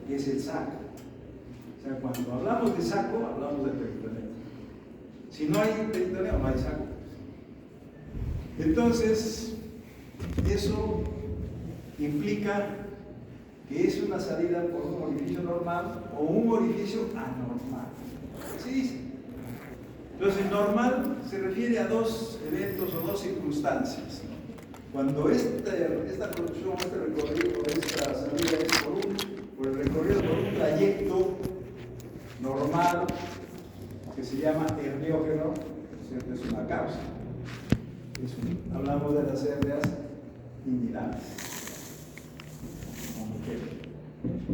que es el saco. O sea, cuando hablamos de saco, hablamos del peritoneo. Si no hay peritoneo, no hay saco. Entonces, eso implica que es una salida por un orificio normal o un orificio anormal. Así dice. Entonces, normal se refiere a dos eventos o dos circunstancias. Cuando esta producción, este recorrido, esta salida es por el recorrido por un trayecto normal que se llama herniógeno, ¿cierto? Es una causa. Hablamos de las hernias inguinales.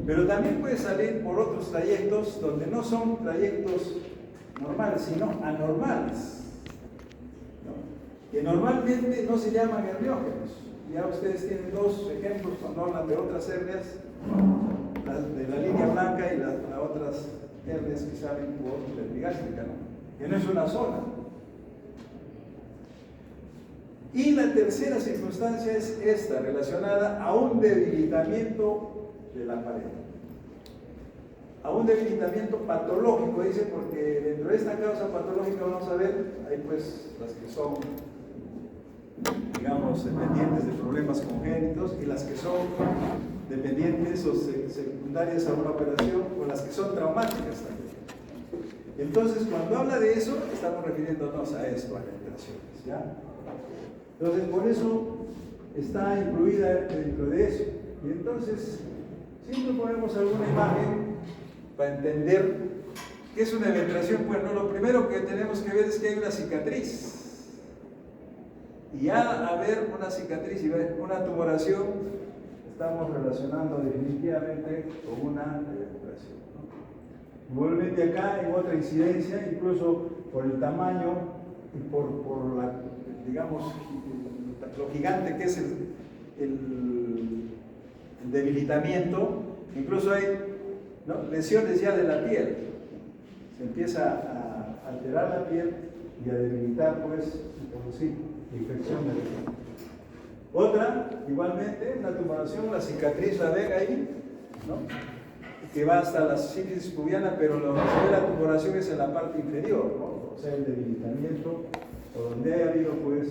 Pero también puede salir por otros trayectos donde no son trayectos normales, sino anormales, ¿no? Que normalmente no se llaman herniógenos. Ya ustedes tienen dos ejemplos cuando hablan de otras hernias, de la línea blanca y las otras hernias que salen por la epigástrica, ¿no? Que no es una sola. Y la tercera circunstancia es esta, relacionada a un debilitamiento de la pared. A un debilitamiento patológico, dice, porque dentro de esta causa patológica vamos a ver, hay pues las que son, digamos, dependientes de problemas congénitos y las que son dependientes o secundarias a una operación o las que son traumáticas también. Entonces, cuando habla de eso, estamos refiriéndonos a esto, a las operaciones, ¿ya? Entonces, por eso está incluida dentro de eso. Y entonces, siempre ponemos alguna imagen para entender qué es una eventración. Bueno, lo primero que tenemos que ver es que hay una cicatriz. Y ya a ver una cicatriz y ver una tumoración, estamos relacionando definitivamente con una eventración, ¿no? Igualmente acá en otra incidencia, incluso por el tamaño y por la, digamos, lo gigante que es el debilitamiento, incluso hay, ¿no?, lesiones ya de la piel. Se empieza a alterar la piel y a debilitar, pues, producir infección de la piel. Otra, igualmente, una tumoración, la cicatriz la ven ahí, ¿no?, que va hasta la sífilis pubiana, pero lo que se ve la tumoración es en la parte inferior, ¿no? O sea, el debilitamiento, o donde haya habido, pues,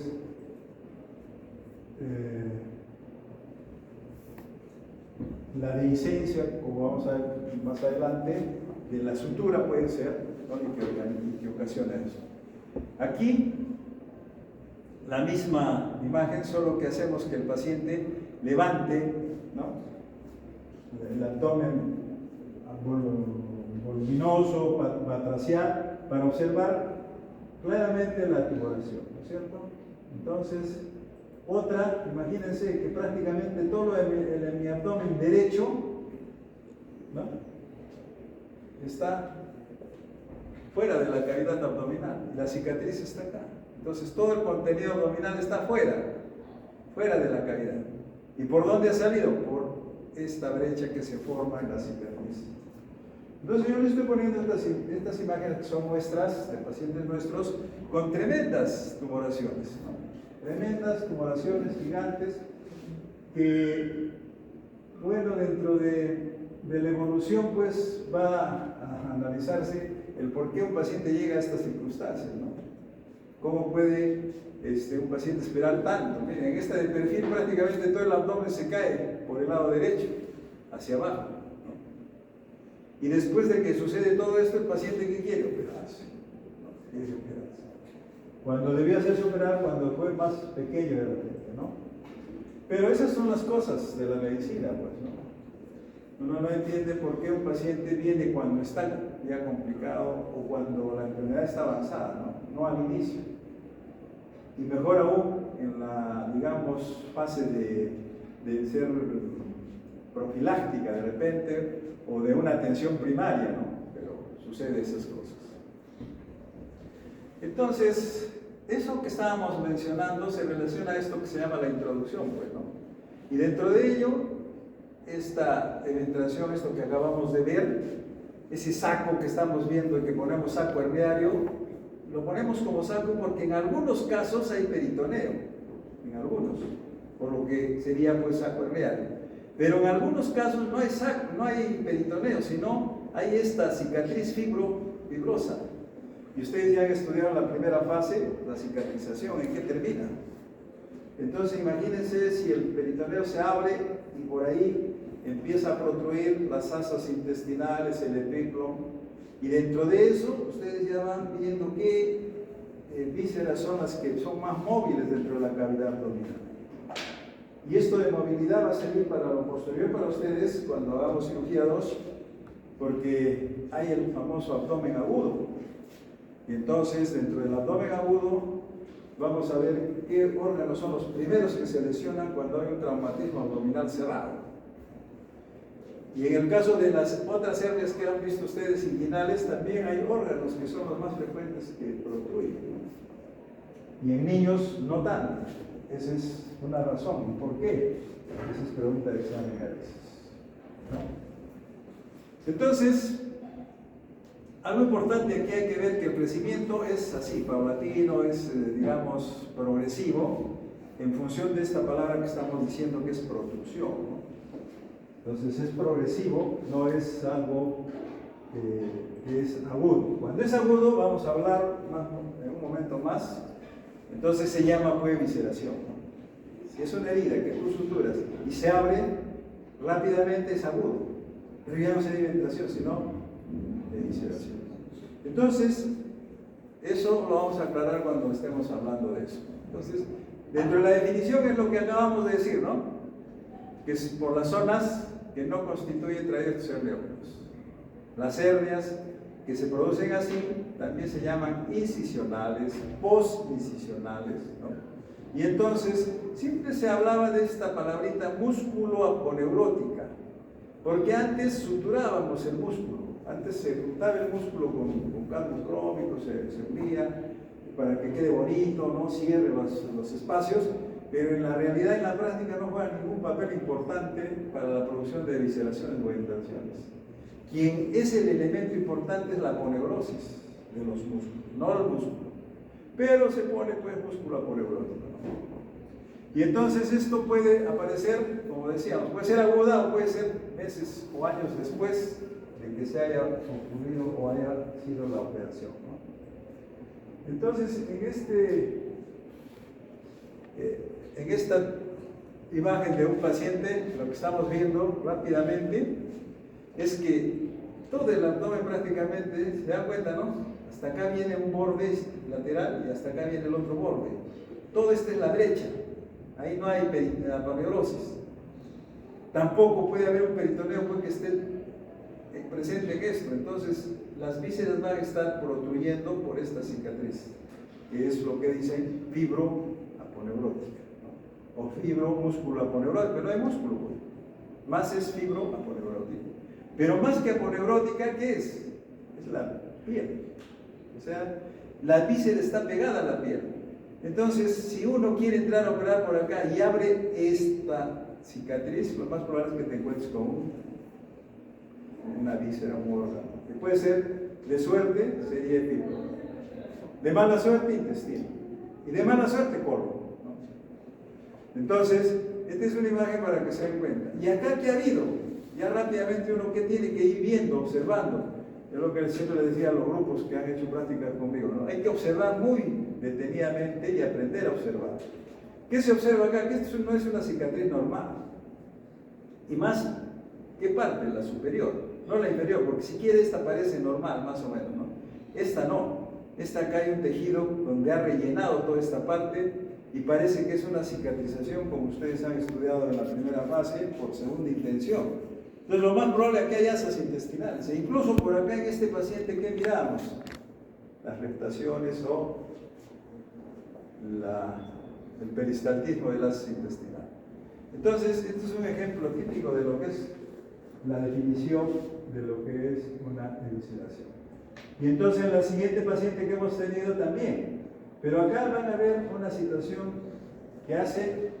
la dehiscencia, como vamos a ver más adelante, de la sutura puede ser, ¿no?, y que ocasiona eso. Aquí, la misma imagen, solo que hacemos que el paciente levante, ¿no?, el abdomen voluminoso, batracial, para observar claramente la tumoración, ¿no es cierto? Entonces, otra, imagínense que prácticamente todo mi abdomen derecho, ¿no?, está fuera de la cavidad abdominal y la cicatriz está acá. Entonces todo el contenido abdominal está fuera de la cavidad. ¿Y por dónde ha salido? Por esta brecha que se forma en la cicatriz. Entonces yo les estoy poniendo estas imágenes que son muestras de pacientes nuestros con tremendas tumoraciones, ¿no? Tremendas tumoraciones gigantes que, bueno, dentro de la evolución, pues va a analizarse el por qué un paciente llega a estas circunstancias, ¿no? ¿Cómo puede un paciente esperar tanto? Miren, en esta de perfil prácticamente todo el abdomen se cae por el lado derecho, hacia abajo, ¿no? Y después de que sucede todo esto, el paciente, ¿qué quiere? Operarse, ¿no? Quiere operarse. Cuando debió hacerse operar, cuando fue más pequeño de repente, ¿no? Pero esas son las cosas de la medicina, pues, ¿no? Uno no entiende por qué un paciente viene cuando está ya complicado o cuando la enfermedad está avanzada, ¿no? No al inicio. Y mejor aún en la, digamos, fase de ser profiláctica de repente o de una atención primaria, ¿no? Pero sucede esas cosas. Entonces, eso que estábamos mencionando se relaciona a esto que se llama la introducción, pues, ¿no? Y dentro de ello, esta eventración, esto que acabamos de ver, ese saco que estamos viendo y que ponemos saco herniario, lo ponemos como saco porque en algunos casos hay peritoneo, en algunos, por lo que sería pues saco herniario. Pero en algunos casos no hay peritoneo, sino hay esta cicatriz fibrosa. Y ustedes ya han estudiado la primera fase, la cicatrización, ¿en qué termina? Entonces imagínense si el peritoneo se abre y por ahí empieza a protruir las asas intestinales, el epiclo, y dentro de eso ustedes ya van viendo qué vísceras son las que son más móviles dentro de la cavidad abdominal. Y esto de movilidad va a servir para lo posterior para ustedes cuando hagamos cirugía 2, porque hay el famoso abdomen agudo. Y entonces, dentro del abdomen agudo, vamos a ver qué órganos son los primeros que se lesionan cuando hay un traumatismo abdominal cerrado. Y en el caso de las otras hernias que han visto ustedes inguinales, también hay órganos que son los más frecuentes que protruyen, ¿no? Y en niños no tanto. Esa es una razón. ¿Por qué? Esa es pregunta de examen a veces, ¿no? Entonces, algo importante aquí hay que ver que el crecimiento es así, paulatino, es, digamos, progresivo, en función de esta palabra que estamos diciendo que es protrusión, ¿no? Entonces es progresivo, no es algo que es agudo. Cuando es agudo, vamos a hablar en un momento más, entonces se llama pues visceración, ¿no? Si es una herida que tú suturas y se abre rápidamente, es agudo, pero ya no se alimentación, sino de visceración. Entonces, eso lo vamos a aclarar cuando estemos hablando de eso. Entonces, dentro de la definición es lo que acabamos de decir, ¿no? Que es por las zonas que no constituyen trayectos hernianos. Las hernias que se producen así también se llaman incisionales, postincisionales, ¿no? Y entonces siempre se hablaba de esta palabrita músculo-aponeurótica, porque antes suturábamos el músculo, antes se juntaba el músculo con caldos crómicos, se unía para que quede bonito, no cierre los espacios, pero en la realidad, en la práctica, no juega ningún papel importante para la producción de visceraciones o inversiones. Quien es el elemento importante es la aponeurosis de los músculos, no el músculo. Pero se pone pues músculo aponeurótico, ¿no? Y entonces esto puede aparecer, como decíamos, puede ser aguda o puede ser meses o años después de que se haya ocurrido o haya sido la operación, ¿no? Entonces, en esta imagen de un paciente, lo que estamos viendo rápidamente es que todo el abdomen prácticamente, se dan cuenta, ¿no? Hasta acá viene un borde lateral y hasta acá viene el otro borde. Todo esto es la derecha, ahí no hay aponeurosis. Tampoco puede haber un peritoneo porque esté presente en esto. Entonces, las vísceras van a estar protruyendo por esta cicatriz, que es lo que dicen fibroaponeurótica, ¿no? O fibromúsculo aponeurótico, pero no hay músculo, pues. Más es fibroaponeurótica. Pero más que aponeurótica, ¿qué es? Es la piel. O sea, la víscera está pegada a la piel. Entonces, si uno quiere entrar a operar por acá y abre esta cicatriz, lo más probable es que te encuentres con una víscera, un órgano. Que puede ser de suerte, sería fibro. De mala suerte, intestino. Y de mala suerte, colon, ¿no? Entonces, esta es una imagen para que se den cuenta. ¿Y acá qué ha habido? Ya rápidamente uno que tiene que ir viendo, observando. Es lo que siempre le decía a los grupos que han hecho prácticas conmigo, ¿no? Hay que observar muy detenidamente y aprender a observar. ¿Qué se observa acá? Que esto no es una cicatriz normal. Y más, ¿qué parte? La superior, no la inferior, porque si quiere esta parece normal, más o menos, ¿no? Esta no. Esta acá hay un tejido donde ha rellenado toda esta parte y parece que es una cicatrización, como ustedes han estudiado en la primera fase, por segunda intención. Entonces, lo más probable es que hay asas intestinales. E incluso por acá en este paciente, ¿qué miramos? Las reptaciones o el peristaltismo de las intestinales. Entonces, este es un ejemplo típico de lo que es la definición de lo que es una evisceración. Y entonces, en la siguiente paciente que hemos tenido también. Pero acá van a ver una situación que hace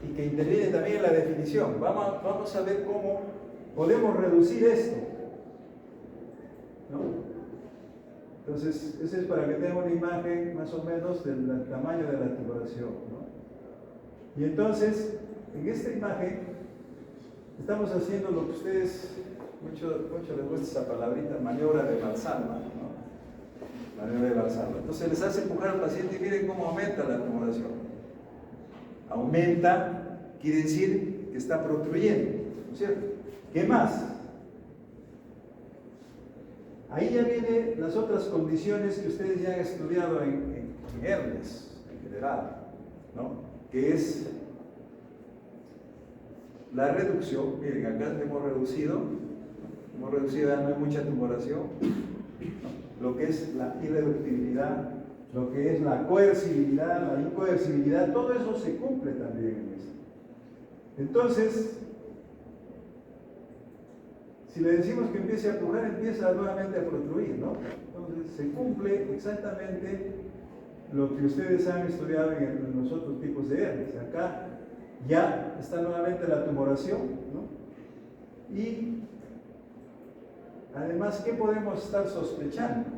y que interviene también en la definición. Vamos a ver cómo podemos reducir esto, ¿no? Entonces, eso es para que tengan una imagen más o menos del tamaño de la articulación, ¿no? Y entonces, en esta imagen, estamos haciendo lo que ustedes, mucho les gusta esa palabrita, maniobra de Valsalva, ¿no? Maniobra de Valsalva. Entonces les hace empujar al paciente y miren cómo aumenta la tumoración. Aumenta, quiere decir que está protruyendo, ¿no es cierto? ¿Qué más? Ahí ya vienen las otras condiciones que ustedes ya han estudiado en hernias en general, ¿no? Que es la reducción. Miren, acá hemos reducido, ya no hay mucha tumoración, ¿no? Lo que es la irreductibilidad, lo que es la coercibilidad, la incoercibilidad, todo eso se cumple también en esto. Entonces, si le decimos que empiece a pujar, empieza nuevamente a protruir, ¿no? Entonces se cumple exactamente lo que ustedes han estudiado en los otros tipos de hernias. Acá ya está nuevamente la tumoración, ¿no? Y además, ¿qué podemos estar sospechando?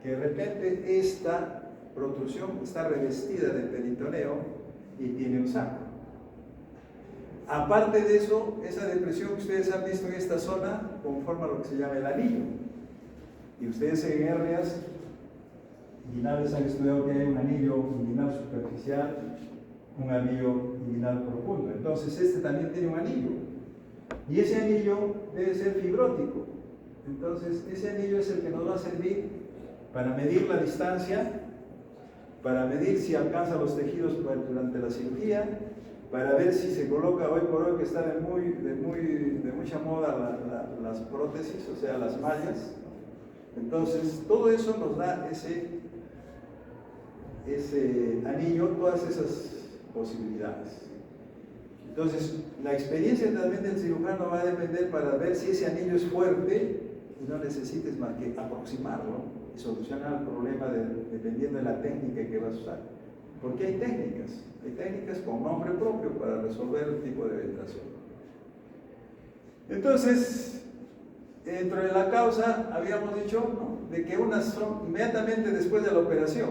Que de repente esta protrusión está revestida de peritoneo y tiene un saco. Aparte de eso, esa depresión que ustedes han visto en esta zona conforma lo que se llama el anillo. Y ustedes en hernias inguinales han estudiado que hay un anillo inguinal superficial, un anillo inguinal profundo. Entonces este también tiene un anillo. Y ese anillo debe ser fibrótico. Entonces ese anillo es el que nos va a servir para medir la distancia, para medir si alcanza los tejidos durante la cirugía, para ver si se coloca hoy por hoy, que está de mucha moda las prótesis, o sea, las mallas. Entonces, todo eso nos da ese anillo, todas esas posibilidades. Entonces, la experiencia también del cirujano va a depender para ver si ese anillo es fuerte y no necesites más que aproximarlo y solucionar el problema dependiendo de la técnica que vas a usar. Porque hay técnicas con nombre propio para resolver el tipo de ventración. Entonces, dentro de la causa, habíamos dicho, ¿no?, de que unas son inmediatamente después de la operación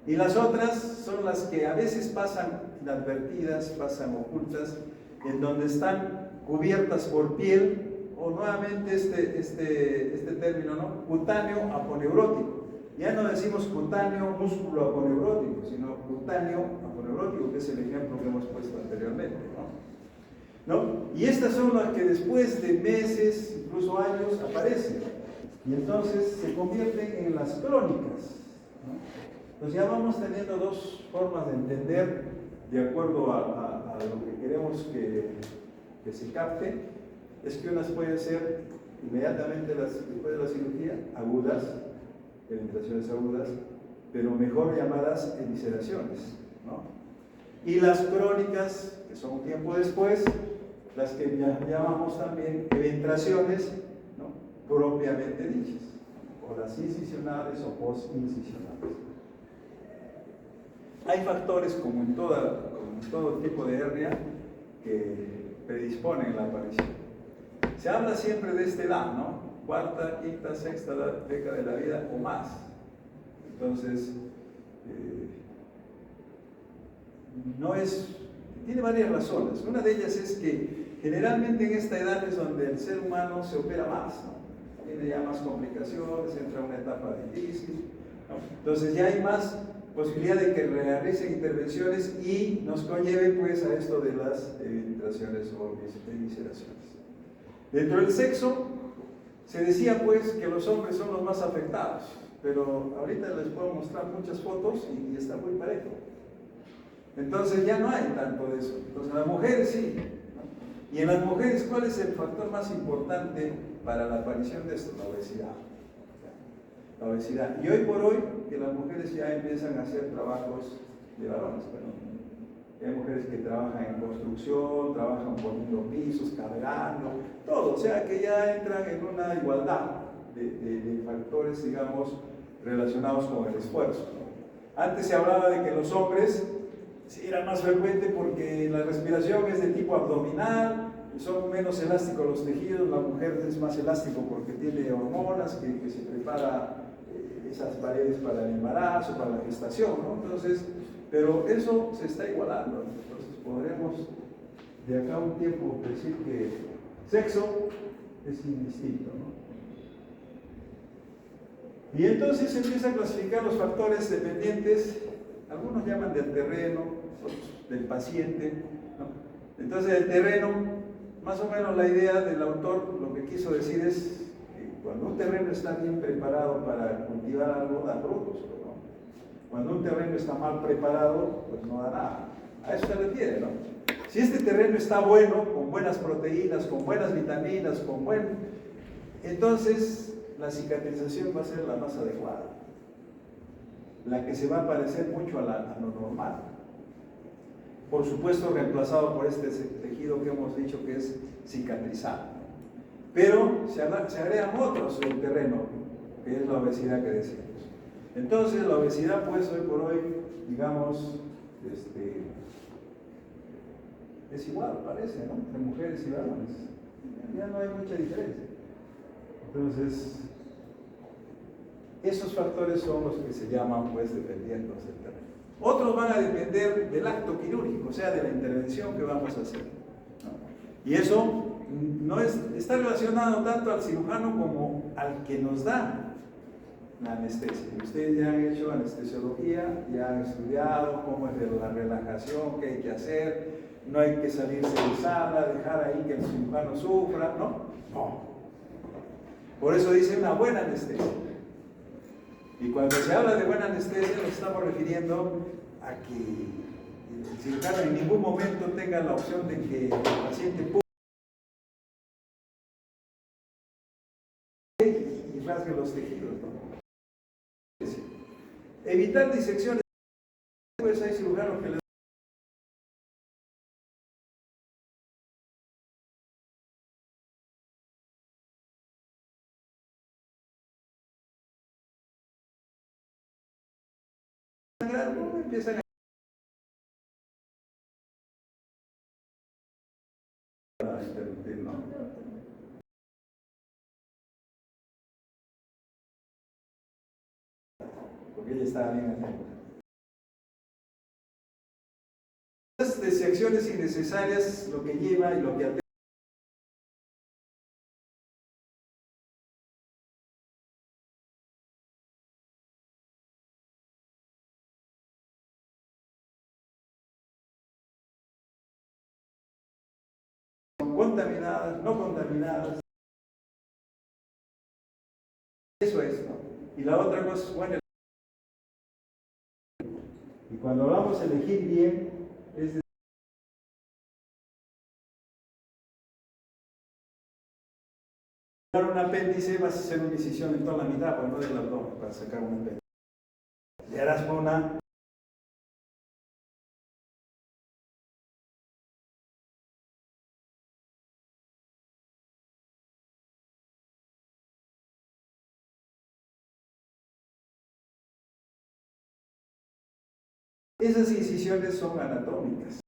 y las otras son las que a veces pasan inadvertidas, pasan ocultas, en donde están cubiertas por piel, o nuevamente este término, ¿no?, cutáneo aponeurótico. Ya no decimos cutáneo músculo aponeurótico, sino cutáneo aponeurótico, que es el ejemplo que hemos puesto anteriormente, ¿no? Y estas son las que después de meses, incluso años, aparecen. Y entonces se convierten en las crónicas, ¿no? Entonces ya vamos teniendo dos formas de entender, de acuerdo a lo que queremos que se capte. Es que unas pueden ser inmediatamente después de la cirugía, agudas, penetraciones agudas, pero mejor llamadas evisceraciones, ¿no? Y las crónicas, que son un tiempo después, las que llamamos también penetraciones, ¿no?, propiamente dichas, o las incisionales o post-incisionales. Hay factores, como en todo tipo de hernia, que predisponen la aparición. Se habla siempre de esta edad, ¿no?, cuarta, quinta, sexta década de la vida o más. Entonces, tiene varias razones. Una de ellas es que generalmente en esta edad es donde el ser humano se opera más, ¿no? Tiene ya más complicaciones, entra en una etapa difícil, ¿no? Entonces ya hay más posibilidad de que realicen intervenciones y nos conlleve pues a esto de las penetraciones o evisceraciones. Dentro del sexo, se decía pues que los hombres son los más afectados, pero ahorita les puedo mostrar muchas fotos y está muy parejo. Entonces ya no hay tanto de eso. Entonces las mujeres sí, ¿no? Y en las mujeres, ¿cuál es el factor más importante para la aparición de esto? La obesidad. La obesidad. Y hoy por hoy, que las mujeres ya empiezan a hacer trabajos de varones. Bueno, hay mujeres que trabajan en construcción, trabajan poniendo pisos, cargando, todo. O sea que ya entran en una igualdad de factores, digamos, relacionados con el esfuerzo, ¿no? Antes se hablaba de que los hombres sí, era más frecuente porque la respiración es de tipo abdominal, son menos elásticos los tejidos, la mujer es más elástico porque tiene hormonas que se prepara esas paredes para el embarazo, para la gestación, ¿no? Entonces, pero eso se está igualando, entonces podremos de acá a un tiempo decir que sexo es indistinto, ¿no? Y entonces empieza a clasificar los factores dependientes, algunos llaman del terreno, otros del paciente, ¿no? Entonces el terreno, más o menos la idea del autor, lo que quiso decir es que cuando un terreno está bien preparado para cultivar algo, da frutos, ¿no? Cuando un terreno está mal preparado, pues no da nada. A eso se refiere, ¿no? Si este terreno está bueno, con buenas proteínas, con buenas vitaminas, entonces la cicatrización va a ser la más adecuada, la que se va a parecer mucho a lo normal. Por supuesto, reemplazado por este tejido que hemos dicho que es cicatrizado. Pero se agregan otros en el terreno, que es la obesidad que decimos. Entonces, la obesidad, pues, hoy por hoy, digamos, es igual, parece, ¿no? Entre mujeres y varones. Ya no hay mucha diferencia. Entonces, esos factores son los que se llaman, pues, dependientes del terreno. Otros van a depender del acto quirúrgico, o sea, de la intervención que vamos a hacer, ¿no? Y eso no está relacionado tanto al cirujano como al que nos da la anestesia. Ustedes ya han hecho anestesiología, ya han estudiado cómo es la relajación, qué hay que hacer, no hay que salirse de sala, dejar ahí que el cirujano sufra, ¿no? No. Por eso dice una buena anestesia. Y cuando se habla de buena anestesia, nos estamos refiriendo a que el cirujano en ningún momento tenga la opción de que el paciente y rasgue los tejidos, ¿no? Evitar disecciones. Pues hay cirujanos que les sangrar, ¿no? Empiezan a interrumpir, ¿no? Porque ella estaba bien atenta. Estas disecciones innecesarias, lo que lleva y lo que atenta. Contaminadas, no contaminadas. Eso es, ¿no? Y la otra cosa es, bueno, y cuando vamos a elegir bien, es de un apéndice, vas a hacer una incisión en toda la mitad, pues no del abdomen, para sacar un apéndice. Le harás por una. Esas incisiones son anatómicas.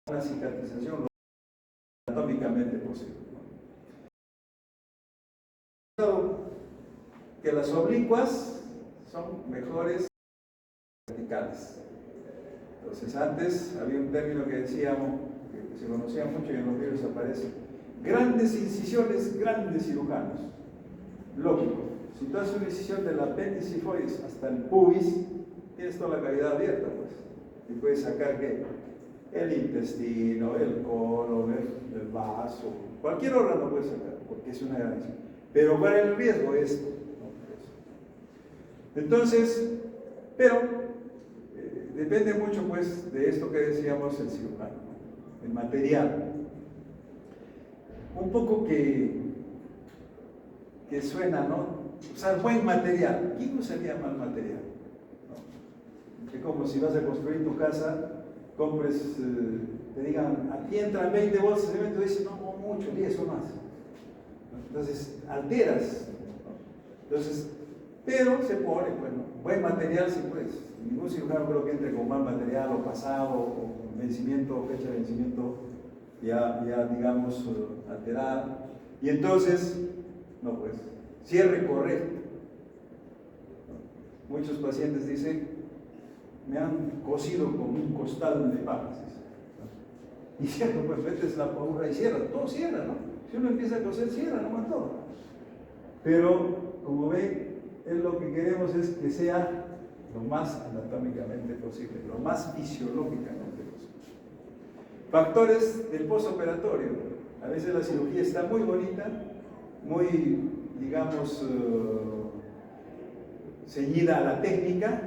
Una cicatrización anatómicamente posible, ¿no? Que las oblicuas son mejores verticales. Entonces, antes había un término que decíamos, que se conocía mucho y en los libros aparece: grandes incisiones, grandes cirujanos. Lógico, si tú haces una incisión del apendicifoides hasta el pubis, tienes toda la cavidad abierta, pues, y puedes sacar ¿qué? El intestino, el colon, el vaso, cualquier órgano puedes sacar, porque es una gran incisión. Pero ¿cuál es el riesgo? Esto, ¿no? Entonces, pero depende mucho, pues, de esto que decíamos el cirujano, ¿no? El material. Un poco que suena, ¿no? Usar buen material. ¿Quién usaría mal material? ¿No? Es como si vas a construir tu casa, compres, te digan, aquí entran 20 bolsas de cemento, dices, no, mucho, 10 o más. Entonces, alteras. Entonces, pero se pone, bueno, buen material, sí, pues. Ningún cirujano creo que entre con mal material o pasado, o vencimiento, fecha de vencimiento ya digamos, alterada. Y entonces, No, pues, cierre correcto. Muchos pacientes dicen, me han cosido con un costal de papas. Y cierto, pues metes la paurra y cierra, todo cierra, ¿no? Si uno empieza a coser, cierra, no más todo. Pero, como ven, lo que queremos es que sea lo más anatómicamente posible, lo más fisiológicamente posible. Factores del postoperatorio. A veces la cirugía está muy bonita, muy, digamos, ceñida a la técnica.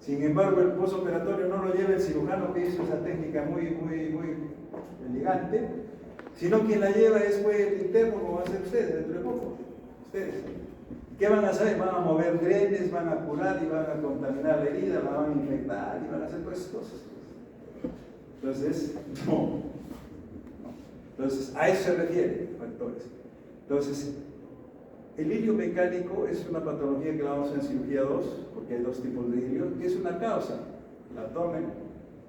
Sin embargo, el postoperatorio no lo lleva el cirujano que hizo esa técnica muy elegante, sino quien la lleva es pues, el interno, como van a hacer ustedes dentro de poco. Ustedes. ¿Qué van a hacer? Van a mover drenes, van a curar y van a contaminar la herida, la van a infectar y van a hacer todas esas cosas. Entonces, no. Entonces, a eso se refiere, factores. Entonces, el ilio mecánico es una patología que la vamos a ver en cirugía 2, porque hay dos tipos de ilio, que es una causa. El abdomen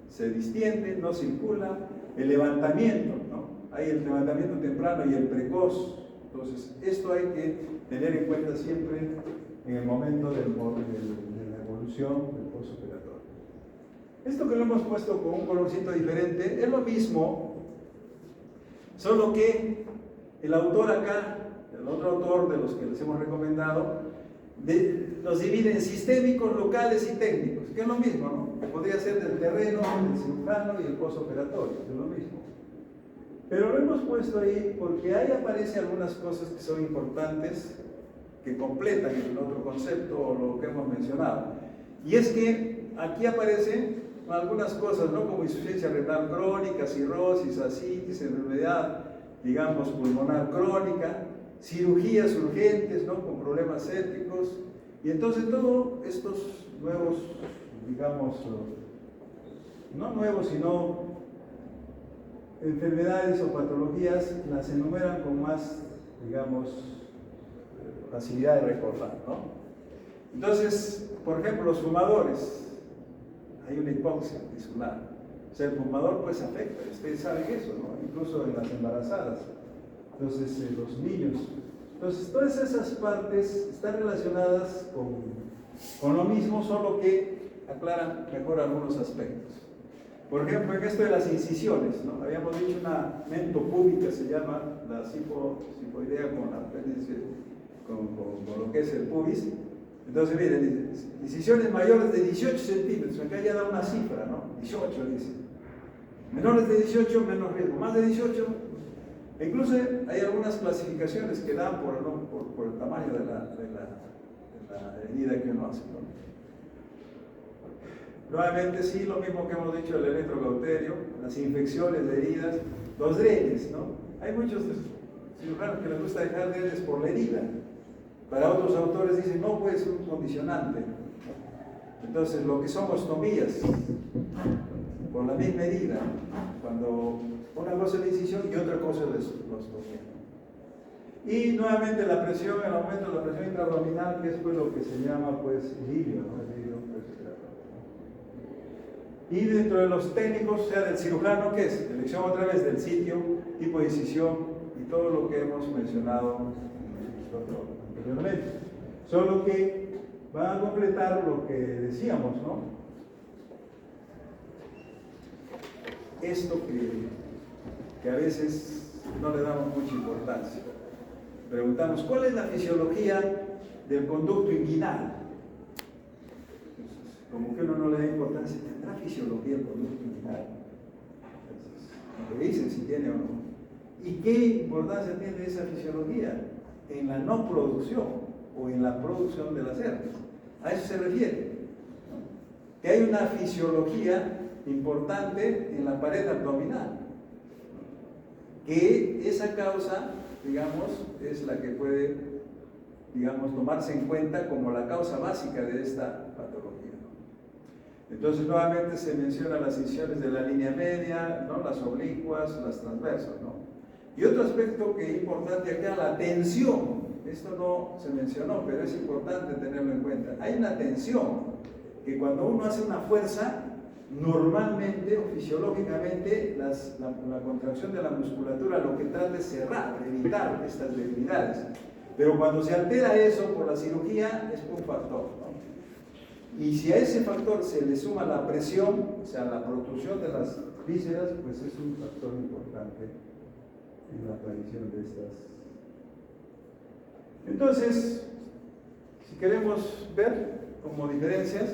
se distiende, no circula, el levantamiento, ¿no? Hay el levantamiento temprano y el precoz. Entonces, esto hay que tener en cuenta siempre en el momento de la evolución del postoperatorio. Esto que lo hemos puesto con un colorcito diferente es lo mismo, solo que el autor acá, el otro autor de los que les hemos recomendado, los divide en sistémicos, locales y técnicos, que es lo mismo, ¿no? Podría ser del terreno, del cirujano y el postoperatorio, es lo mismo. Pero lo hemos puesto ahí porque ahí aparecen algunas cosas que son importantes, que completan el otro concepto o lo que hemos mencionado. Y es que aquí aparecen algunas cosas, ¿no? Como insuficiencia renal crónica, cirrosis, ascitis, enfermedad, digamos, pulmonar crónica, cirugías urgentes, ¿no? Con problemas sépticos. Y entonces todos estos nuevos, digamos, no nuevos, sino enfermedades o patologías las enumeran con más, digamos, facilidad de recordar, ¿no? Entonces, por ejemplo, los fumadores, hay una hipoxia tisular. O sea, el fumador pues afecta, ustedes saben eso, ¿no? Incluso en las embarazadas. Entonces, los niños. Entonces, todas esas partes están relacionadas con lo mismo, solo que aclaran mejor algunos aspectos. Por ejemplo, en esto de las incisiones, ¿no? Habíamos dicho una mento púbica, se llama la cifoidea con la apéndice, con lo que es el pubis. Entonces, miren, incisiones mayores de 18 centímetros, acá ya da una cifra, ¿no? 18 dice. Menores de 18, menos riesgo. Más de 18, incluso hay algunas clasificaciones que dan por el tamaño de la herida que uno hace, ¿no? Nuevamente, sí, lo mismo que hemos dicho, el electrocauterio, las infecciones de heridas, los drenes, ¿no? Hay muchos cirujanos que les gusta dejar drenes por la herida. Para otros autores dicen, no puede ser un condicionante. Entonces, lo que son ostomías, por la misma herida, cuando una cosa es la incisión y otra cosa es la ostomía. Y nuevamente la presión, el aumento de la presión intraabdominal, que es pues lo que se llama pues el ilio, ¿no? El ilio respiratorio. Y dentro de los técnicos, o sea, del cirujano, ¿qué es? Elección otra vez del sitio, tipo de incisión y todo lo que hemos mencionado anteriormente. Solo que van a completar lo que decíamos, ¿no? Esto que a veces no le damos mucha importancia. Preguntamos, ¿cuál es la fisiología del conducto inguinal? Entonces, como que uno no le da importancia, ¿tendrá fisiología el conducto inguinal? Entonces, le dicen si tiene o no. ¿Y qué importancia tiene esa fisiología? En la no producción o en la producción de las hernias. A eso se refiere, ¿no? Que hay una fisiología importante en la pared abdominal, que esa causa, digamos, es la que puede, digamos, tomarse en cuenta como la causa básica de esta patología, ¿no? Entonces, nuevamente se mencionan las incisiones de la línea media, ¿no? Las oblicuas, las transversas, ¿no? Y otro aspecto que es importante acá, la tensión. Esto no se mencionó, pero es importante tenerlo en cuenta. Hay una tensión que cuando uno hace una fuerza, normalmente o fisiológicamente la contracción de la musculatura lo que trata es cerrar, evitar estas debilidades. Pero cuando se altera eso por la cirugía es un factor, ¿no? Y si a ese factor se le suma la presión, o sea, la protrusión de las vísceras, pues es un factor importante en la aparición de estas. Entonces, si queremos ver como diferencias,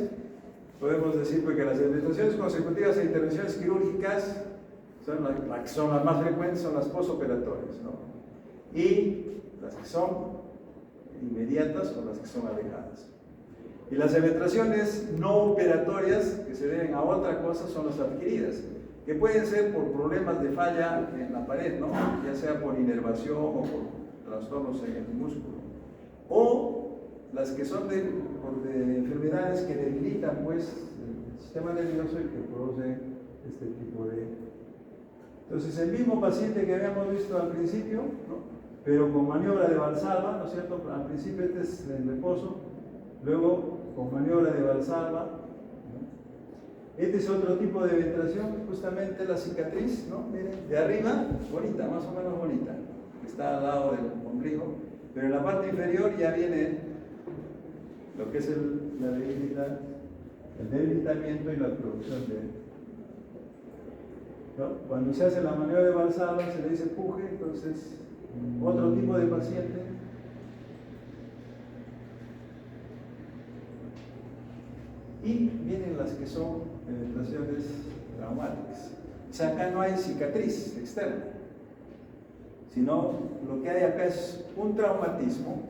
podemos decir que las administraciones consecutivas e intervenciones quirúrgicas son las más frecuentes, son las posoperatorias, ¿no? Y las que son inmediatas o las que son alejadas. Y las eventraciones no operatorias que se deben a otra cosa son las adquiridas, que pueden ser por problemas de falla en la pared, ¿no? Ya sea por inervación o por trastornos en el músculo, o las que son de enfermedades que debilitan pues el sistema nervioso y que producen este tipo de... Entonces el mismo paciente que habíamos visto al principio, ¿no? Pero con maniobra de Valsalva, ¿no es cierto? Al principio este es en reposo, luego con maniobra de Valsalva, ¿no? Este es otro tipo de ventración, justamente la cicatriz, ¿no? Miren, de arriba, bonita, más o menos bonita, está al lado del ombligo, pero en la parte inferior ya viene lo que es el debilitamiento y la producción de... ¿no? Cuando se hace la maniobra de Valsalva se le dice puje, entonces otro tipo de paciente y vienen las que son penetraciones traumáticas. O sea, acá no hay cicatriz externa, sino lo que hay acá es un traumatismo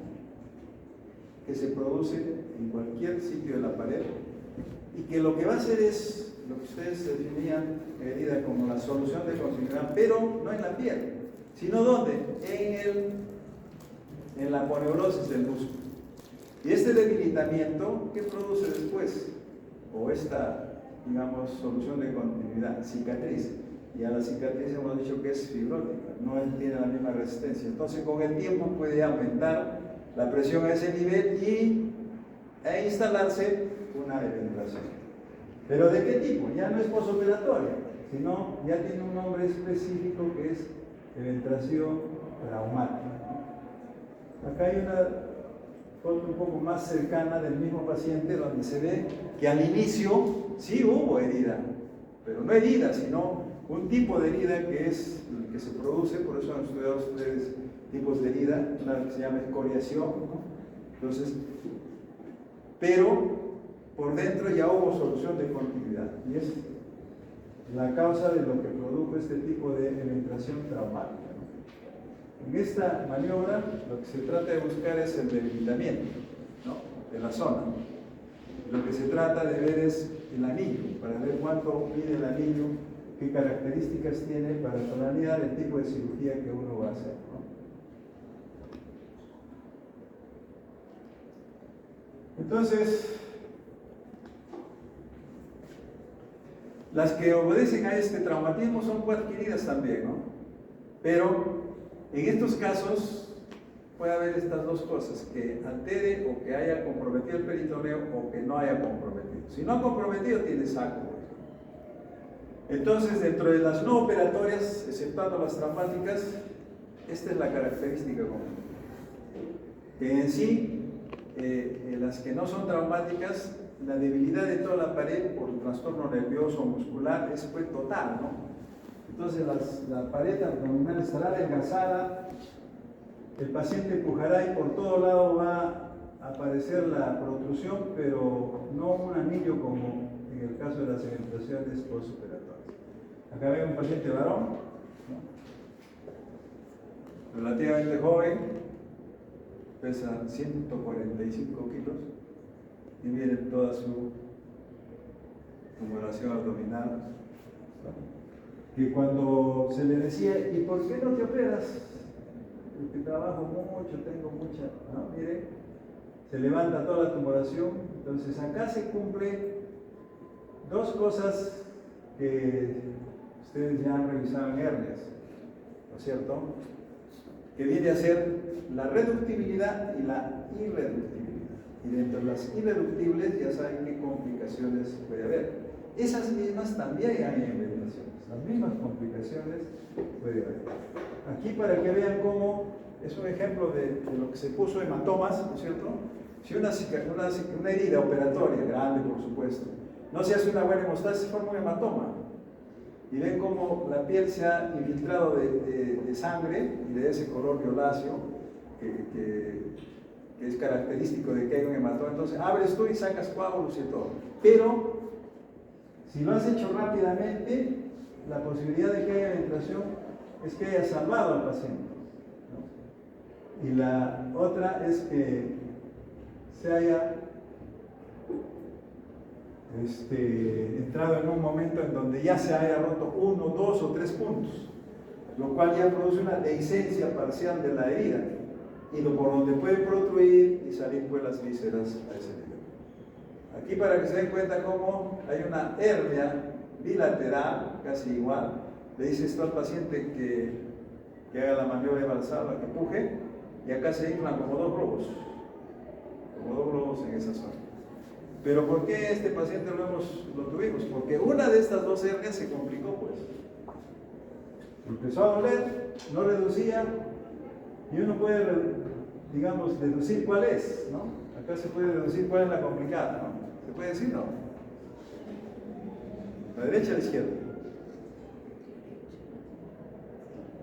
que se produce en cualquier sitio de la pared y que lo que va a hacer es lo que ustedes definían herida como la solución de continuidad, pero no en la piel, sino ¿dónde? En la aponeurosis del músculo. Y este debilitamiento, ¿qué produce después? O esta, digamos, solución de continuidad, cicatriz. Y a la cicatriz hemos dicho que es fibrótica, no tiene la misma resistencia. Entonces con el tiempo puede aumentar la presión a ese nivel e instalarse una eventración. ¿Pero de qué tipo? Ya no es posoperatoria, sino ya tiene un nombre específico que es eventración traumática. Acá hay una foto un poco más cercana del mismo paciente donde se ve que al inicio sí hubo herida, pero no herida, sino un tipo de herida que es el que se produce, por eso han estudiado ustedes tipos de herida, una que se llama escoriación, ¿no? Entonces, pero por dentro ya hubo solución de continuidad y es la causa de lo que produjo este tipo de eventración traumática, ¿no? En esta maniobra lo que se trata de buscar es el debilitamiento, ¿no? De la zona. Lo que se trata de ver es el anillo, para ver cuánto mide el anillo, qué características tiene para planear el tipo de cirugía que uno va a hacer, ¿no? Entonces, las que obedecen a este traumatismo son coadquiridas también, ¿no? Pero en estos casos puede haber estas dos cosas, que altere o que haya comprometido el peritoneo o que no haya comprometido. Si no ha comprometido, tiene saco. Entonces, dentro de las no operatorias, exceptuando las traumáticas, esta es la característica común. Que en sí, las que no son traumáticas, la debilidad de toda la pared por trastorno nervioso o muscular es pues total, ¿no? Entonces la pared abdominal estará adelgazada, el paciente empujará y por todo lado va a aparecer la protrusión, pero no un anillo como en el caso de las eventraciones postoperatorias. Acá veo un paciente varón, ¿no? Relativamente joven, pesa 145 kilos y miren toda su tumoración abdominal, ¿no? Que cuando se le decía, ¿y por qué no te operas? Porque trabajo mucho, tengo mucha, ¿no? Miren, se levanta toda la tumoración. Entonces acá se cumple dos cosas que ustedes ya han revisado en hernias, ¿no es cierto? Que viene a ser la reductibilidad y la irreductibilidad. Y dentro de las irreductibles ya saben qué complicaciones puede haber. Esas mismas también hay en eventraciones, las mismas complicaciones puede haber. Aquí para que vean cómo es un ejemplo de lo que se puso hematomas, ¿no es cierto? Si una herida operatoria, grande por supuesto, no se hace una buena hemostasis, se forma un hematoma. Y ven cómo la piel se ha infiltrado de sangre y de ese color violáceo que es característico de que hay un hematoma. Entonces abres tú y sacas coágulos y todo. Pero si lo has hecho rápidamente, la posibilidad de que haya penetración es que haya salvado al paciente, ¿no? Y la otra es que se haya entrado en un momento en donde ya se haya roto 1, 2 o 3 puntos, lo cual ya produce una dehiscencia parcial de la herida y por donde puede protruir y salir pues las vísceras a ese nivel. Aquí para que se den cuenta cómo hay una hernia bilateral, casi igual, le dice esto al paciente que haga la maniobra de Valsalva, que puje, y acá se inflan como dos globos en esa zona. Pero ¿por qué este paciente lo tuvimos? Porque una de estas dos hernias se complicó, pues. Empezó a doler, no reducía, y uno puede, digamos, deducir cuál es, ¿no? Acá se puede deducir cuál es la complicada, ¿no? ¿Se puede decir, no? ¿La derecha o la izquierda?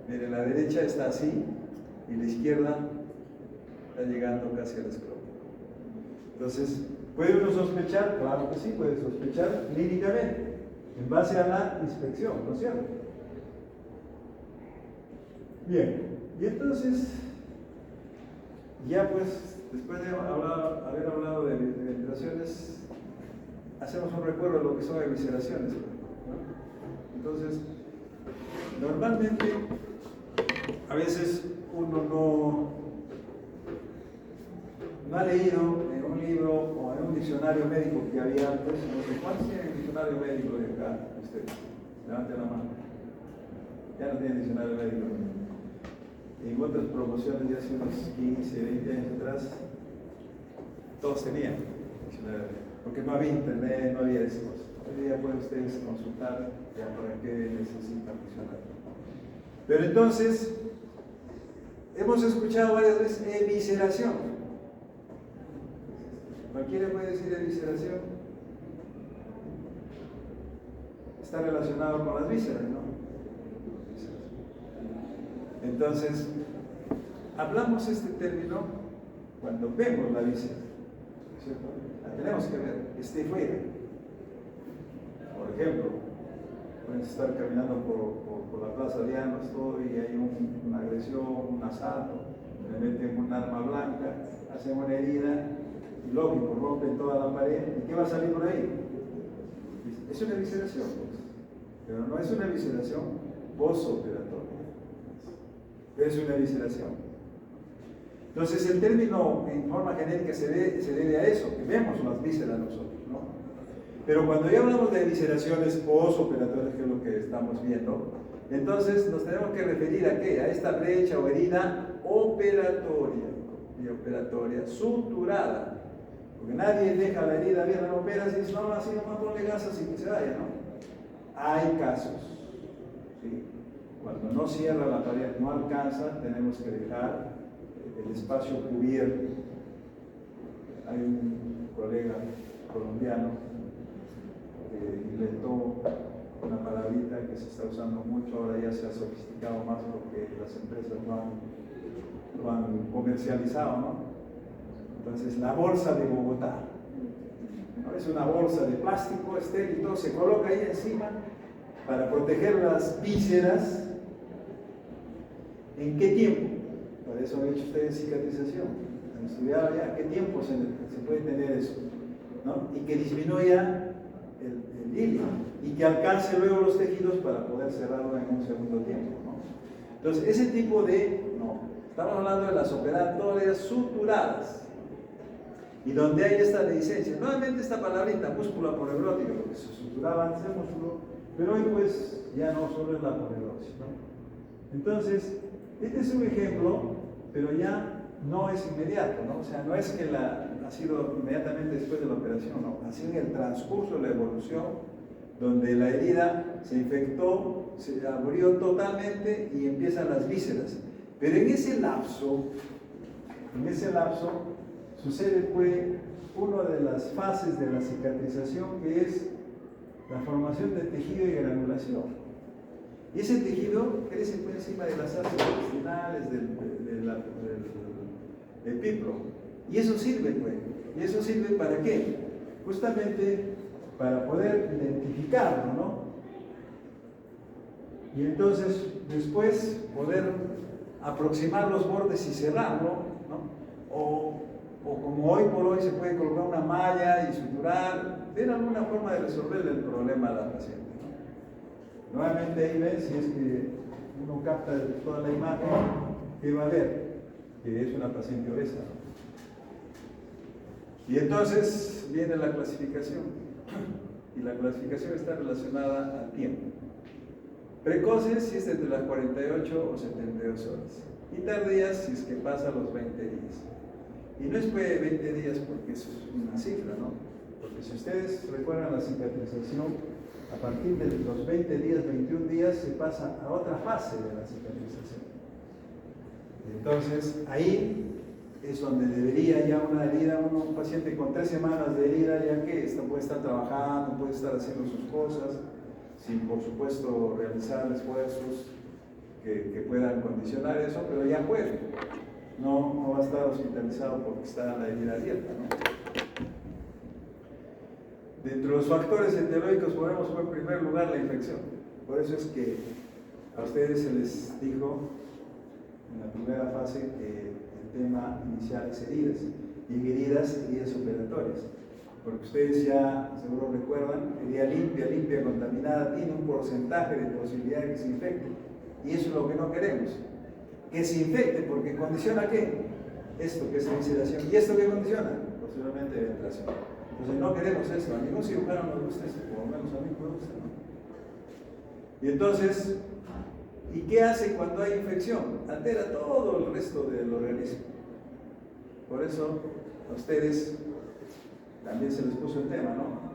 Mire, la derecha está así, y la izquierda está llegando casi al escroto. Entonces, ¿puede uno sospechar? Claro que sí, puede sospechar clínicamente, en base a la inspección, ¿no es cierto? Bien, y entonces, ya pues, después de haber hablado de penetraciones, hacemos un recuerdo de lo que son evisceraciones, ¿no? Entonces, normalmente, a veces uno no ha leído en un libro o en un diccionario médico que había antes, no sé cuántos tienen el diccionario médico de acá, ustedes, levanten la mano, ya no tienen diccionario médico. En otras promociones de hace unos 15, 20 años atrás, todos tenían diccionario médico, porque no había internet, no había eso. Hoy día pueden ustedes consultar ya para qué necesitan diccionario. Pero entonces, hemos escuchado varias veces evisceración. ¿Cualquiera puede decir evisceración? Está relacionado con las vísceras, ¿no? Entonces, hablamos este término cuando vemos la víscera, ¿cierto? La tenemos que ver, que esté fuera. Por ejemplo, pueden estar caminando por la plaza de Llanos todo y hay una agresión, un asalto, le meten un arma blanca, hacen una herida, y lógico, rompen toda la pared, ¿y qué va a salir por ahí? Es una evisceración, pues. Pero no es una evisceración postoperatoria, es una evisceración. Entonces el término en forma genérica se debe a eso, que vemos las vísceras nosotros, ¿no? Pero cuando ya hablamos de evisceraciones postoperatorias, que es lo que estamos viendo, entonces nos tenemos que referir a ¿qué? A esta brecha o herida operatoria, suturada. Porque nadie deja la herida bien, la operas y dice, no, así nomás ponle gasas y que se vaya, ¿no? Hay casos, ¿sí? Cuando no cierra la pared, no alcanza, tenemos que dejar el espacio cubierto. Hay un colega colombiano que inventó una palabrita que se está usando mucho, ahora ya se ha sofisticado más porque las empresas lo han comercializado, ¿no? Entonces, la bolsa de Bogotá, ¿no? Es una bolsa de plástico estéril y todo se coloca ahí encima para proteger las vísceras. ¿En qué tiempo? Para eso han hecho ustedes cicatrización. Han estudiado ya qué tiempo se puede tener eso, ¿no? Y que disminuya el hilo y que alcance luego los tejidos para poder cerrarlo en un segundo tiempo, ¿no? Entonces, ese tipo estamos hablando de las operatorias suturadas. Y donde hay esta dehiscencia, nuevamente esta palabrita, músculo aponeurótico, porque se suturaba antes el músculo, pero hoy pues ya no solo es la aponeurosis, ¿no? Entonces, este es un ejemplo, pero ya no es inmediato, ¿no? O sea, no es que ha sido inmediatamente después de la operación, no, ha sido en el transcurso de la evolución, donde la herida se infectó, se abrió totalmente y empiezan las vísceras. Pero en ese lapso sucede pues una de las fases de la cicatrización, que es la formación de tejido y granulación. Y ese tejido crece por encima de las asas intestinales, del pipro. Y eso sirve, pues. ¿Y eso sirve para qué? Justamente para poder identificarlo, ¿no? Y entonces después poder aproximar los bordes y cerrarlo, ¿no? O como hoy por hoy se puede colocar una malla y suturar, ver alguna forma de resolver el problema a la paciente, ¿no? Nuevamente ahí ven, si es que uno capta toda la imagen, ¿qué va a ver? Que es una paciente obesa, ¿no? Y entonces viene la clasificación, y la clasificación está relacionada al tiempo. Precoces si es entre las 48 o 72 horas, y tardías si es que pasa los 20 días. Y no es 20 días porque eso es una cifra, ¿no? Porque si ustedes recuerdan la cicatrización, a partir de los 20 días, 21 días, se pasa a otra fase de la cicatrización. Entonces, ahí es donde debería ya una herida, un paciente con 3 semanas de herida, ya que puede estar trabajando, puede estar haciendo sus cosas, sin por supuesto realizar esfuerzos que puedan condicionar eso, pero ya puede. No va a estar hospitalizado porque está la herida abierta, ¿no? Dentro de los factores etiológicos ponemos en primer lugar la infección. Por eso es que a ustedes se les dijo en la primera fase que el tema inicial es heridas, y heridas operatorias. Porque ustedes ya seguro recuerdan, herida limpia, contaminada, tiene un porcentaje de posibilidad de que se infecte. Y eso es lo que no queremos. Que se infecte, porque condiciona ¿qué? Esto que es la evisceración. ¿Y esto qué condiciona? Posiblemente ventilación. Entonces no queremos esto. A ningún cirujano nos gusta esto, por lo menos a mí me gusta, ¿no? Y entonces, ¿y qué hace cuando hay infección? Altera todo el resto del organismo. Por eso a ustedes también se les puso el tema, ¿no?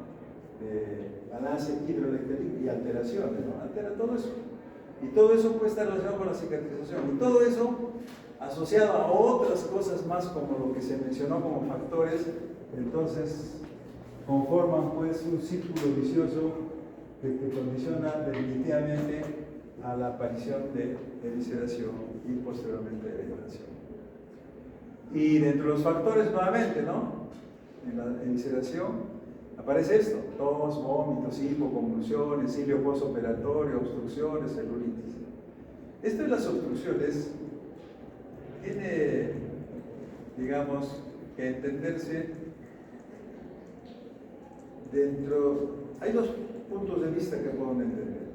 Balance hidroeléctrico y alteraciones, ¿no? Altera todo eso. Y todo eso puede estar relacionado con la cicatrización. Y todo eso asociado a otras cosas más, como lo que se mencionó como factores, entonces conforman pues un círculo vicioso que condiciona definitivamente a la aparición de evisceración y posteriormente de ventilación. Y dentro de los factores nuevamente, ¿no? En la evisceración aparece esto: tos, vómitos, hipo, convulsiones, cilio postoperatorio, obstrucciones, celulitis. Esto de las obstrucciones tiene, digamos, que entenderse dentro. Hay dos puntos de vista que puedo entender.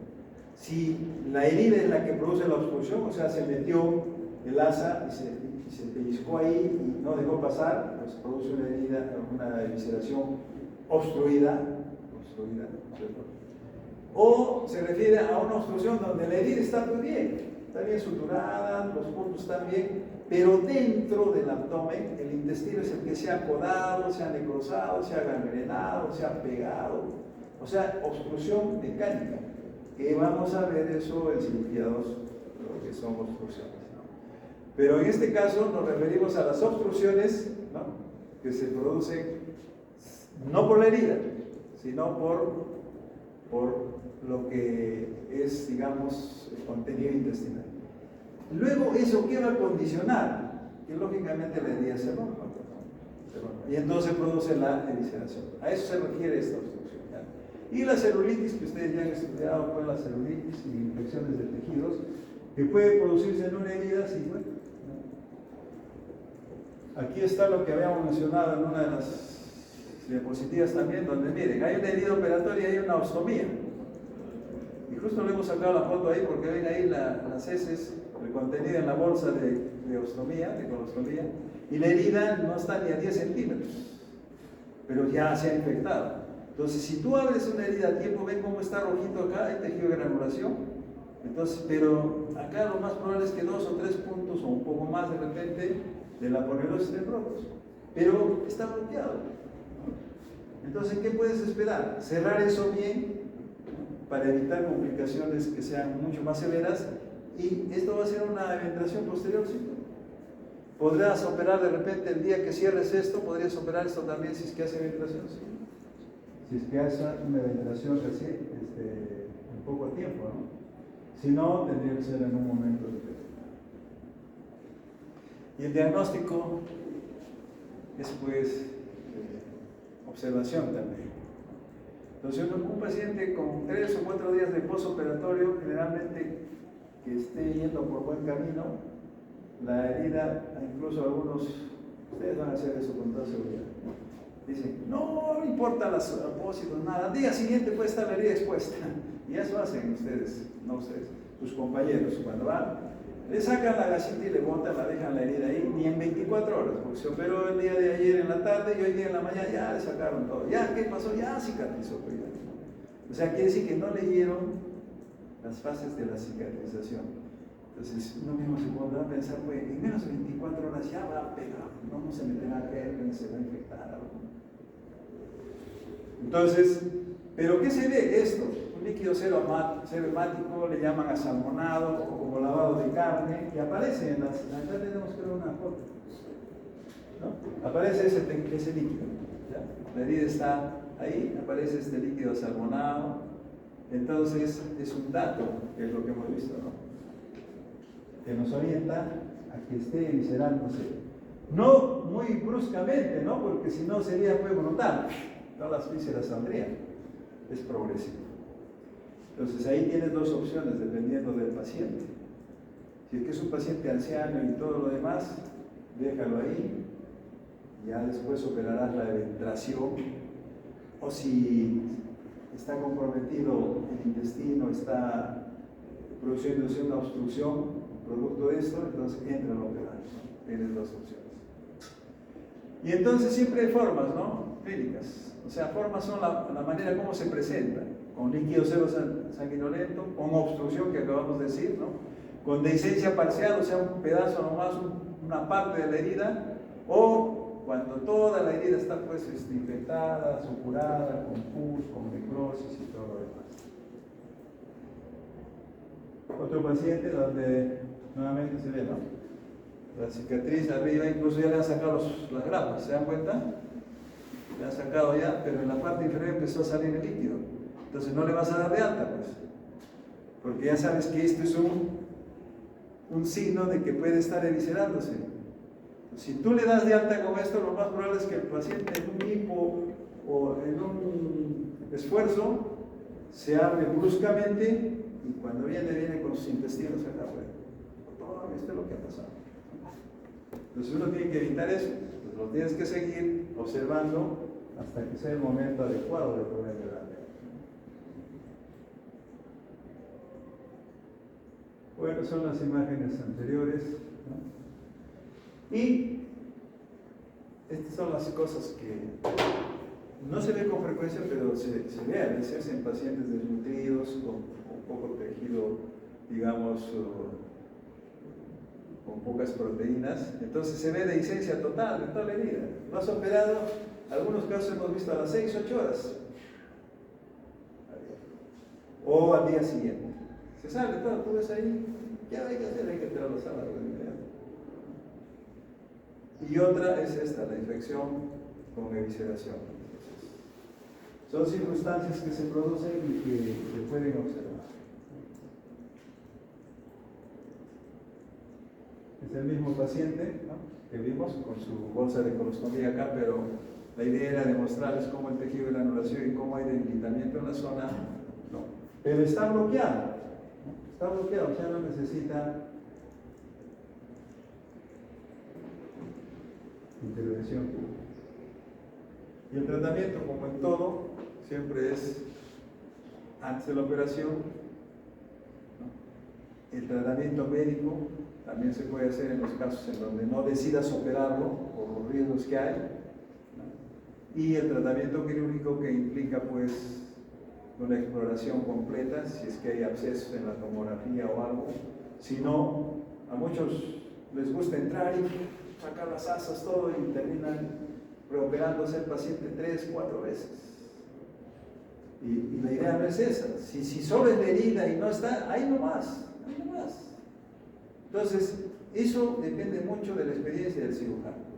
Si la herida es la que produce la obstrucción, o sea, se metió el asa y se pellizcó ahí y no dejó pasar, pues produce una herida, una evisceración obstruida, ¿cierto? O se refiere a una obstrucción donde la herida está muy bien suturada, los puntos están bien, pero dentro del abdomen el intestino es el que se ha acodado, se ha necrosado, se ha gangrenado, se ha pegado, o sea, obstrucción mecánica, que vamos a ver eso en cirugía 2, lo que son obstrucciones, ¿no? Pero en este caso nos referimos a las obstrucciones, ¿no?, que se producen no por la herida, sino por lo que es, digamos, el contenido intestinal. Luego, ¿eso qué va a condicionar? Que lógicamente la herida se rompa. Y entonces produce la evisceración. A eso se refiere esta obstrucción, ¿ya? Y la celulitis, que ustedes ya han estudiado, pues la celulitis y infecciones de tejidos, que puede producirse en una herida, sí, bueno, ¿no? Aquí está lo que habíamos mencionado en una de las diapositivas también, donde miren, hay una herida operatoria y hay una ostomía. Y justo le hemos sacado la foto ahí porque ven ahí las heces, el contenido en la bolsa de ostomía, de colostomía, y la herida no está ni a 10 centímetros, pero ya se ha infectado. Entonces, si tú abres una herida a tiempo, ven cómo está rojito acá, hay tejido de granulación. Entonces, pero acá lo más probable es que 2 o 3 puntos o un poco más de repente de la poliolosis estén rojos, pero está bloqueado. Entonces, ¿qué puedes esperar? Cerrar eso bien para evitar complicaciones que sean mucho más severas Y esto va a ser una eventación posterior, ¿sí? Podrás operar de repente el día que cierres esto, podrías operar esto también si es que hace ventilación, ¿sí? Si es que hace una ventilación recién, en poco tiempo, ¿no? Si no, tendría que ser en un momento diferente. Y el diagnóstico es pues observación también. Entonces un paciente con 3 o 4 días de postoperatorio, generalmente que esté yendo por buen camino, la herida, incluso algunos, ustedes van a hacer eso con toda seguridad, dicen, no importa los apósitos, nada, al día siguiente puede estar la herida expuesta. Y eso hacen ustedes, no ustedes, sus compañeros, cuando van, le sacan la gasita y le botan, la dejan la herida ahí, ni en 24 horas, porque se operó el día de ayer en la tarde y hoy día en la mañana ya le sacaron todo. Ya, ¿qué pasó? Ya cicatrizó. O sea, quiere decir que no leyeron las fases de la cicatrización. Entonces, uno mismo se pondrá a pensar, pues, en menos de 24 horas ya va a pegar, no se meterá a gérmenes, se va a infectar algo. Entonces, ¿pero qué se ve esto? Un líquido cero hemático, le llaman asalmonado o como lavado de carne, y aparece en las. Acá tenemos que ver una foto, ¿no? Aparece ese líquido, ¿ya? La herida está ahí, aparece este líquido asalmonado. Entonces, es un dato, que es lo que hemos visto, ¿no? Que nos orienta a que esté viscerándose. No muy bruscamente, ¿no? Porque si no sería muy brutal. Todas las vísceras saldrían. Es progresivo. Entonces ahí tienes dos opciones dependiendo del paciente. Si es que es un paciente anciano y todo lo demás, déjalo ahí. Ya después operarás la eventración. O si está comprometido el intestino, está produciéndose una obstrucción, producto de esto, entonces entra a operar, ¿no? Tienes dos opciones. Y entonces siempre hay formas, ¿no? Clínicas. O sea, formas son la manera como se presenta, con líquido cero sanguinolento, con obstrucción que acabamos de decir, ¿no? Con dehiscencia parcial, o sea, un pedazo nomás, una parte de la herida, o cuando toda la herida está pues infectada, supurada, con pus, con necrosis y todo lo demás. Otro paciente donde nuevamente se ve, ¿no? La cicatriz arriba, incluso ya le han sacado las grapas, ¿se dan cuenta? Le han sacado ya, pero en la parte inferior empezó a salir el líquido. Entonces no le vas a dar de alta, pues. Porque ya sabes que esto es un signo de que puede estar eviscerándose. Si tú le das de alta con esto, lo más probable es que el paciente en un hipo o en un esfuerzo se abre bruscamente y cuando viene con sus intestinos acá afuera. Esto es lo que ha pasado. Entonces uno tiene que evitar eso. Entonces lo tienes que seguir observando hasta que sea el momento adecuado de poder darle. Bueno, son las imágenes anteriores, ¿no? Y estas son las cosas que no se ve con frecuencia, pero se ve a veces en pacientes desnutridos, con poco tejido, digamos, con pocas proteínas. Entonces se ve dehiscencia total de toda la herida. Lo has operado, algunos casos hemos visto a las 6-8 horas. O al día siguiente. Se sale todo, tú ves ahí, ya hay que hacer, hay que tirar los sábados. Y otra es esta, la infección con evisceración. Son circunstancias que se producen y que se pueden observar. Es el mismo paciente, ¿no?, que vimos con su bolsa de colostomía acá, pero la idea era demostrarles cómo el tejido de la anulación y cómo hay debilitamiento en la zona, no. Pero está bloqueado, ¿no? Está bloqueado, ya no necesita intervención. Y el tratamiento, como en todo, siempre es antes de la operación, ¿no? El tratamiento médico también se puede hacer en los casos en donde no decidas operarlo por los riesgos que hay, ¿no? Y el tratamiento quirúrgico, que implica pues una exploración completa, si es que hay abscesos en la tomografía o algo. Si no, a muchos les gusta entrar y sacar las asas, todo, y terminan reoperándose el paciente 3-4 veces. Y la idea no es esa. Si solo es la herida y no está, ahí nomás, Entonces, eso depende mucho de la experiencia del cirujano.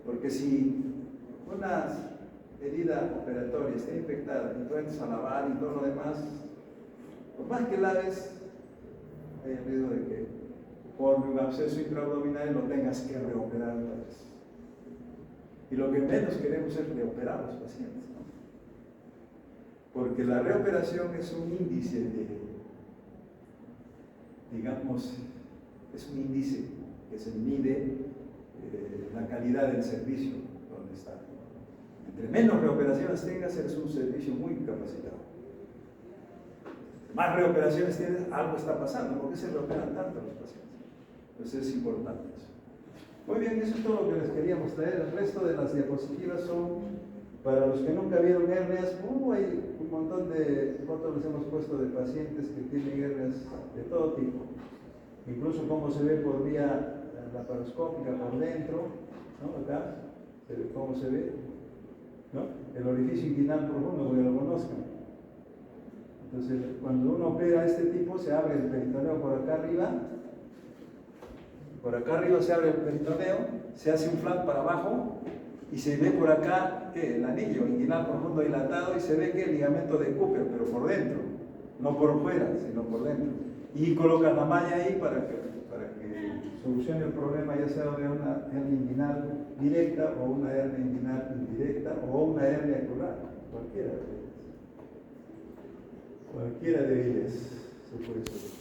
Porque si una herida operatoria está infectada y tú entras a lavar y todo lo demás, por más que laves, hay el riesgo de que por un absceso intraabdominal lo tengas que reoperar otra vez. Y lo que menos queremos es reoperar a los pacientes, ¿no? Porque la reoperación es un índice digamos, es un índice que se mide la calidad del servicio donde está. Entre menos reoperaciones tengas, eres un servicio muy capacitado. Más reoperaciones tienes, algo está pasando. ¿Por qué se reoperan tanto los pacientes? Entonces es importante eso. Muy bien, eso es todo lo que les queríamos traer. El resto de las diapositivas son para los que nunca vieron hernias. Hay un montón de fotos les hemos puesto de pacientes que tienen hernias de todo tipo. Incluso cómo se ve por vía laparoscópica por dentro, ¿no? Acá se ve cómo se ve, ¿no? El orificio inguinal profundo, porque lo conozcan. Entonces, cuando uno opera este tipo, se abre el peritoneo por acá arriba. Por acá arriba se abre el peritoneo, se hace un flap para abajo y se ve por acá el anillo inguinal profundo dilatado y se ve que el ligamento de Cooper, pero por dentro, no por fuera, sino por dentro. Y colocan la malla ahí para que solucione el problema, ya sea de una hernia inguinal directa o una hernia inguinal indirecta o una hernia acular, cualquiera de ellas se puede solucionar.